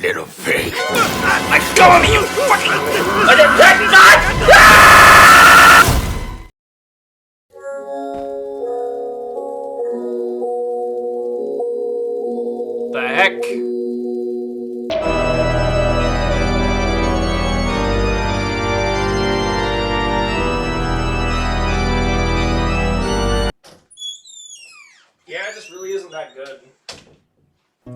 little pig. Let go of me, you fucking... The heck? Yeah, it just really isn't that good.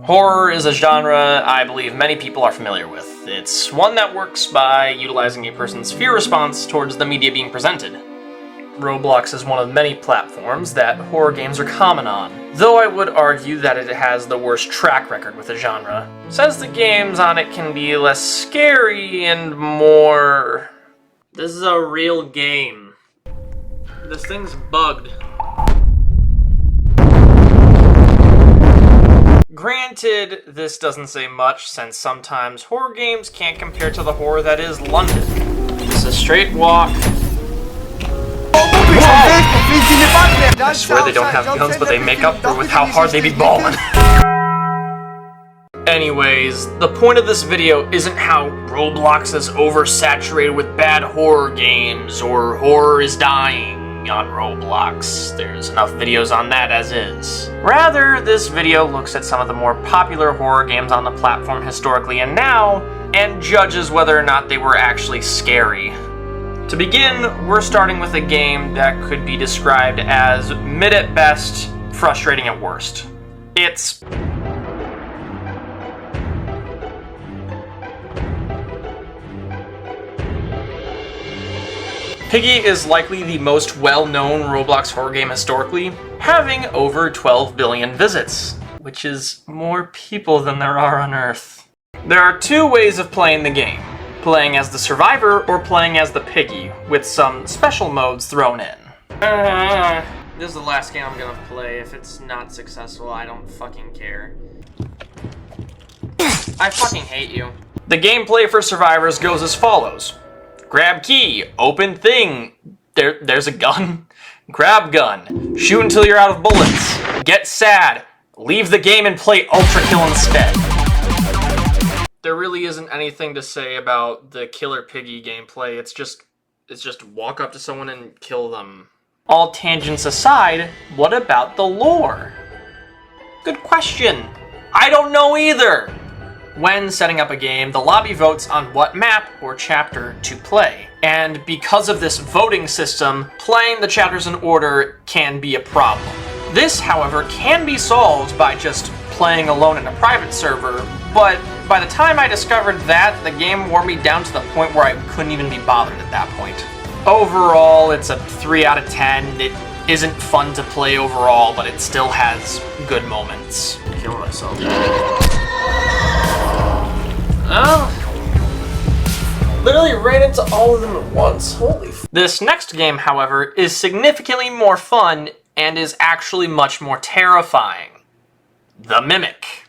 Horror is a genre I believe many people are familiar with. It's one that works by utilizing a person's fear response towards the media being presented. Roblox is one of many platforms that horror games are common on, though I would argue that it has the worst track record with the genre, since the games on it can be less scary and more... This is a real game. This thing's bugged. Granted, this doesn't say much, since sometimes horror games can't compare to the horror that is London. This is a straight walk. I swear they don't have guns, but they make up for with how hard they be balling. Anyways, the point of this video isn't how Roblox is oversaturated with bad horror games, or horror is dying on Roblox. There's enough videos on that as is. Rather, this video looks at some of the more popular horror games on the platform historically and now, and judges whether or not they were actually scary. To begin, we're starting with a game that could be described as mid at best, frustrating at worst. It's... Piggy is likely the most well-known Roblox horror game historically, having over 12 billion visits, which is more people than there are on Earth. There are two ways of playing the game. Playing as the survivor or playing as the piggy, with some special modes thrown in. This is the last game I'm gonna play. If it's not successful, I don't fucking care. I fucking hate you. The gameplay for survivors goes as follows. Grab key, open thing, there's a gun. Grab gun, shoot until you're out of bullets. Get sad, leave the game and play Ultra Kill instead. There really isn't anything to say about the Killer Piggy gameplay. It's just walk up to someone and kill them. All tangents aside, what about the lore? Good question. I don't know either. When setting up a game, the lobby votes on what map or chapter to play. And because of this voting system, playing the chapters in order can be a problem. This, however, can be solved by just playing alone in a private server, but by the time I discovered that, the game wore me down to the point where I couldn't even be bothered at that point. Overall, it's a 3 out of 10. It isn't fun to play overall, but it still has good moments. I'm killing myself. Oh. Literally ran into all of them at once. Holy f. This next game, however, is significantly more fun and is actually much more terrifying. The Mimic.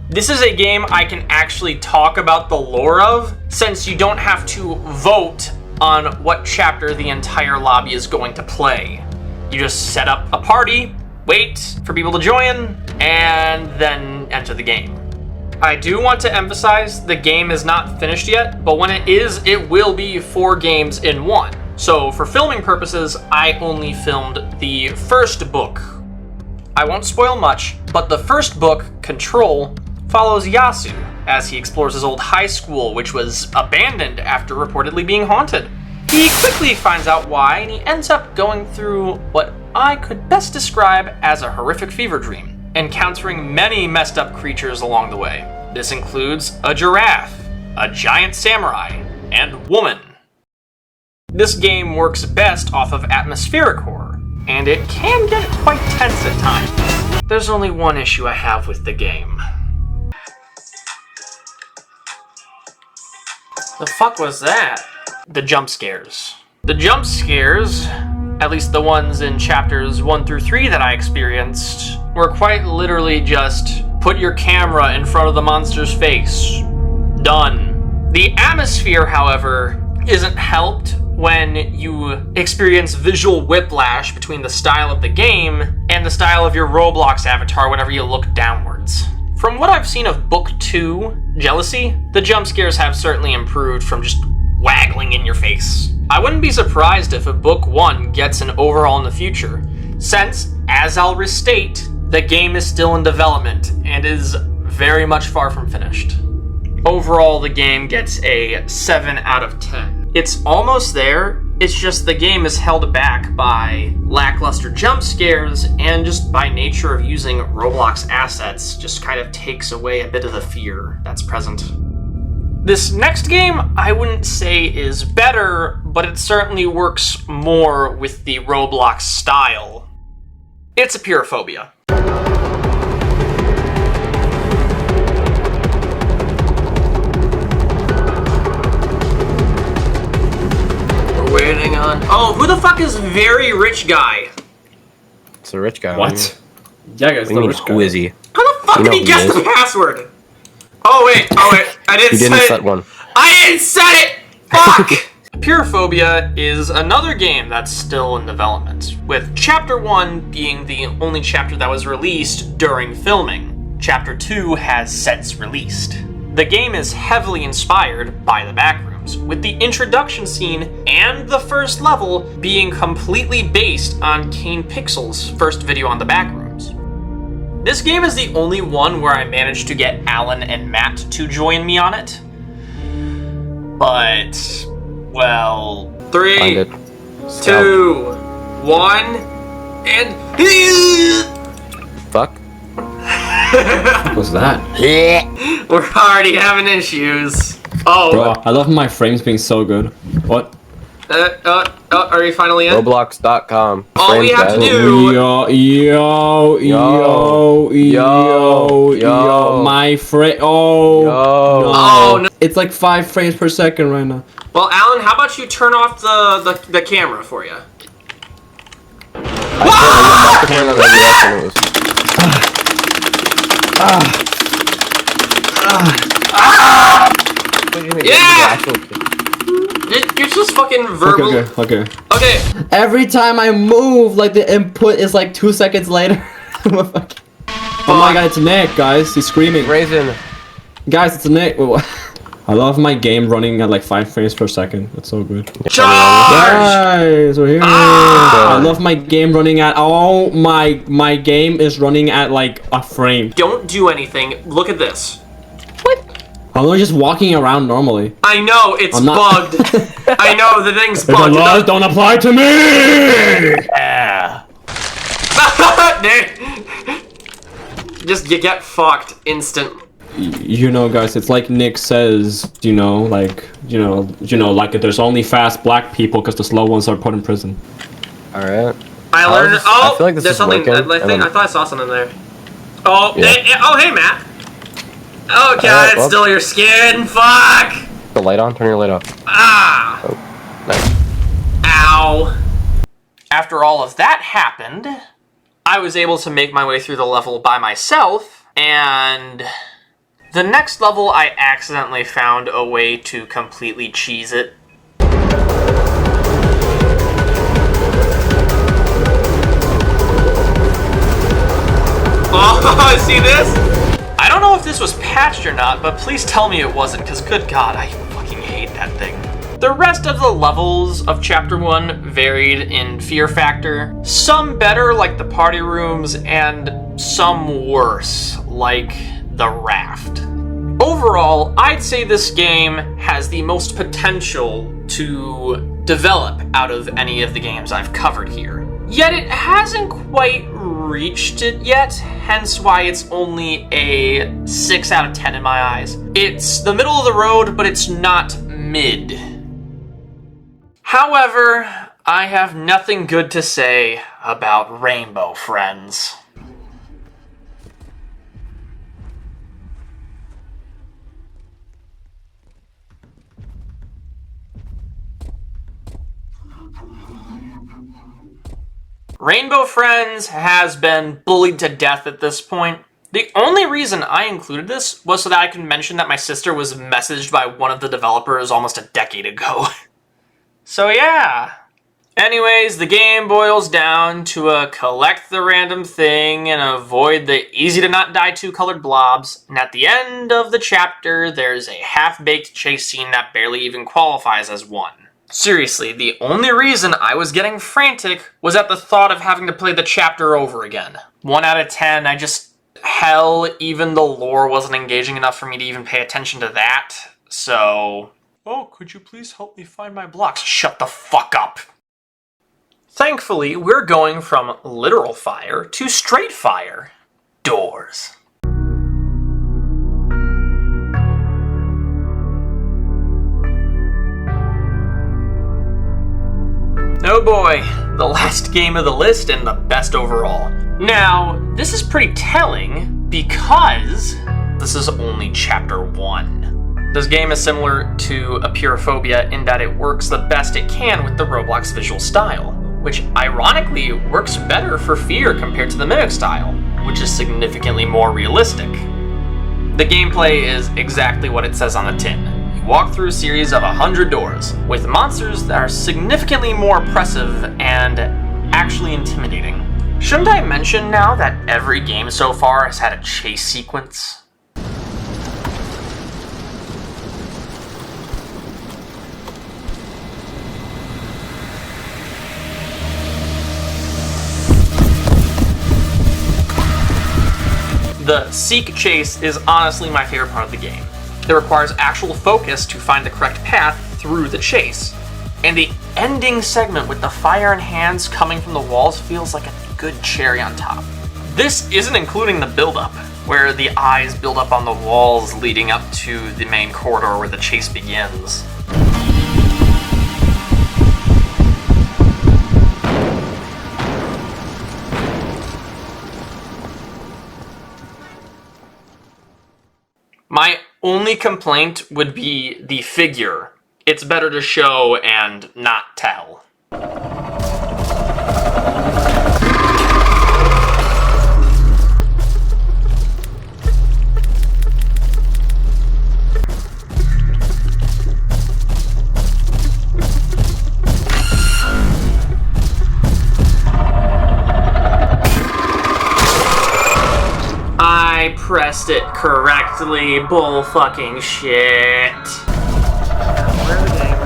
This is a game I can actually talk about the lore of, since you don't have to vote on what chapter the entire lobby is going to play. You just set up a party, wait for people to join, and then enter the game. I do want to emphasize the game is not finished yet, but when it is, it will be 4 games in one. So for filming purposes, I only filmed the first book. I won't spoil much, but the first book, Control, follows Yasu as he explores his old high school, which was abandoned after reportedly being haunted. He quickly finds out why, and he ends up going through what I could best describe as a horrific fever dream, encountering many messed up creatures along the way. This includes a giraffe, a giant samurai, and woman. This game works best off of atmospheric horror, and it can get quite tense at times. There's only one issue I have with the game. The fuck was that? The jump scares. The jump scares, at least the ones in chapters 1 through 3 that I experienced, or quite literally just put your camera in front of the monster's face. Done. The atmosphere, however, isn't helped when you experience visual whiplash between the style of the game and the style of your Roblox avatar whenever you look downwards. From what I've seen of Book 2, Jealousy, the jump scares have certainly improved from just waggling in your face. I wouldn't be surprised if a Book 1 gets an overhaul in the future, since, as I'll restate, the game is still in development and is very much far from finished. Overall, the game gets a 7 out of 10. It's almost there, it's just the game is held back by lackluster jump scares, and just by nature of using Roblox assets just kind of takes away a bit of the fear that's present. This next game, I wouldn't say is better, but it certainly works more with the Roblox style. It's a Purophobia. Waiting on. Oh, who the fuck is Very Rich Guy? It's a rich guy. What? Yeah, guys, Who is he? How the fuck did he guess the password? Oh wait, I didn't You didn't set set one. I didn't set it! Fuck! Purophobia is another game that's still in development, with Chapter 1 being the only chapter that was released during filming. Chapter 2 has since released. The game is heavily inspired by the Backrooms, with the introduction scene and the first level being completely based on Kane Pixel's first video on the Backrooms. This game is the only one where I managed to get Alan and Matt to join me on it. But, well, 3, 2, 1, and... Fuck. What was that? We're already having issues. Oh. Bro, I love my frames being so good. What? Are you finally in? Roblox.com. All we have to do... Yo, my frame. Oh, Yo. no. Oh, no. It's like 5 frames per second right now. Well, Alan, how about you turn off the camera for you? Yeah! You're just fucking verbal. Okay. Okay. Every time I move, like the input is like 2 seconds later. Oh my god, it's Nick, guys. He's screaming. Raisin. Guys, it's Nick. I love my game running at like 5 frames per second. It's so good. Charge! Guys, we're here. I love my game running at... Oh, my game is running at like a frame. Don't do anything. Look at this. I'm only just walking around normally. I know, it's not... bugged. I know, the thing's The bugged. laws don't apply to me! Yeah. Just, you get fucked instant. You know, guys, it's like Nick says, like there's only fast black people because the slow ones are put in prison. Alright. I learned. I feel like this there's is something. working, I thought I saw something there. Oh, Yeah. hey, Matt. Oh god, it's well. still your skin. Fuck. The light on? Turn your light off. Ah. Oh, nice. Ow. After all of that happened, I was able to make my way through the level by myself, and the next level I accidentally found a way to completely cheese it. Oh, see this? I don't know if this was patched or not, but please tell me it wasn't, because good god, I fucking hate that thing. The rest of the levels of Chapter 1 varied in fear factor. Some better, like the party rooms, and some worse, like the raft. Overall, I'd say this game has the most potential to develop out of any of the games I've covered here. Yet it hasn't quite reached it yet, hence why it's only a 6 out of 10 in my eyes. It's the middle of the road, but it's not mid. However, I have nothing good to say about Rainbow Friends. Rainbow Friends has been bullied to death at this point. The only reason I included this was so that I could mention that my sister was messaged by one of the developers almost a decade ago. So yeah. Anyways, the game boils down to collect the random thing and avoid the easy-to-not-die-to colored blobs, and at the end of the chapter, there's a half-baked chase scene that barely even qualifies as one. Seriously, the only reason I was getting frantic was at the thought of having to play the chapter over again. 1 out of 10, hell, even the lore wasn't engaging enough for me to even pay attention to that, so... Oh, could you please help me find my blocks? Shut the fuck up! Thankfully, we're going from literal fire to straight fire. Doors. Oh boy, the last game of the list and the best overall. Now, this is pretty telling because this is only chapter 1. This game is similar to Apeirophobia in that it works the best it can with the Roblox visual style, which ironically works better for Fear compared to the Mimic style, which is significantly more realistic. The gameplay is exactly what it says on the tin. Walk through a series of 100 doors, with monsters that are significantly more oppressive and actually intimidating. Shouldn't I mention now that every game so far has had a chase sequence? The Seek chase is honestly my favorite part of the game. It requires actual focus to find the correct path through the chase. And the ending segment with the fire and hands coming from the walls feels like a good cherry on top. This isn't including the build-up, where the eyes build up on the walls leading up to the main corridor where the chase begins. My only complaint would be the figure. It's better to show and not tell. I pressed it correctly, bull fucking shit. Where are the game?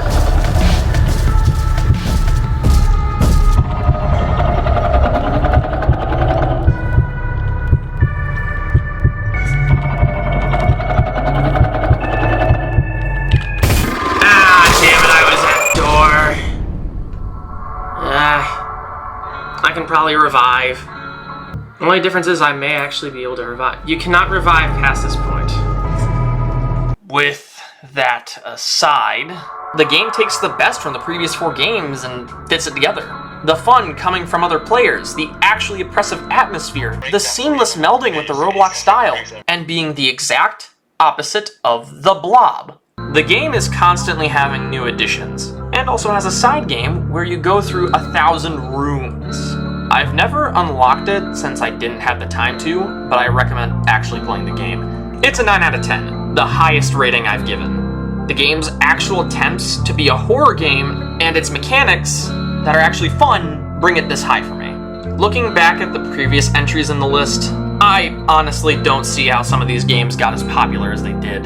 Ah, damn it, I was at door. I can probably revive. The only difference is I may actually be able to revive. You cannot revive past this point. With that aside, the game takes the best from the previous 4 games and fits it together. The fun coming from other players, the actually oppressive atmosphere, the seamless melding with the Roblox style, and being the exact opposite of the blob. The game is constantly having new additions, and also has a side game where you go through 1,000 rooms. I've never unlocked it since I didn't have the time to, but I recommend actually playing the game. It's a 9 out of 10, the highest rating I've given. The game's actual attempts to be a horror game and its mechanics that are actually fun bring it this high for me. Looking back at the previous entries in the list, I honestly don't see how some of these games got as popular as they did.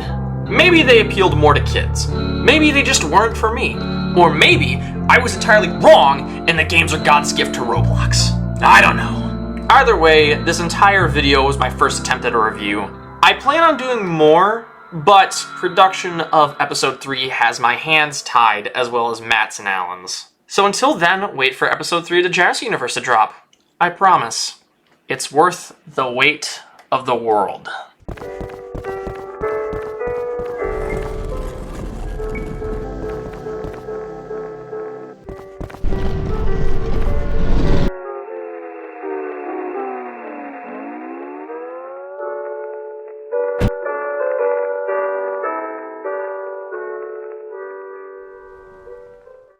Maybe they appealed more to kids. Maybe they just weren't for me. Or maybe I was entirely wrong and the games are God's gift to Roblox. I don't know. Either way, this entire video was my first attempt at a review. I plan on doing more, but production of episode 3 has my hands tied as well as Matt's and Alan's. So until then, wait for episode 3 of the Jazz Universe to drop. I promise. It's worth the weight of the world.